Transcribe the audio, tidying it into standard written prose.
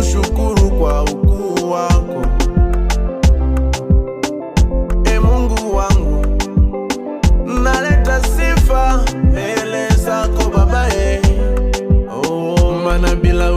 kushukuru kwa ukuu wako. E Mungu wangu, naleta sifa mbele zako Baba. Oh, maana bila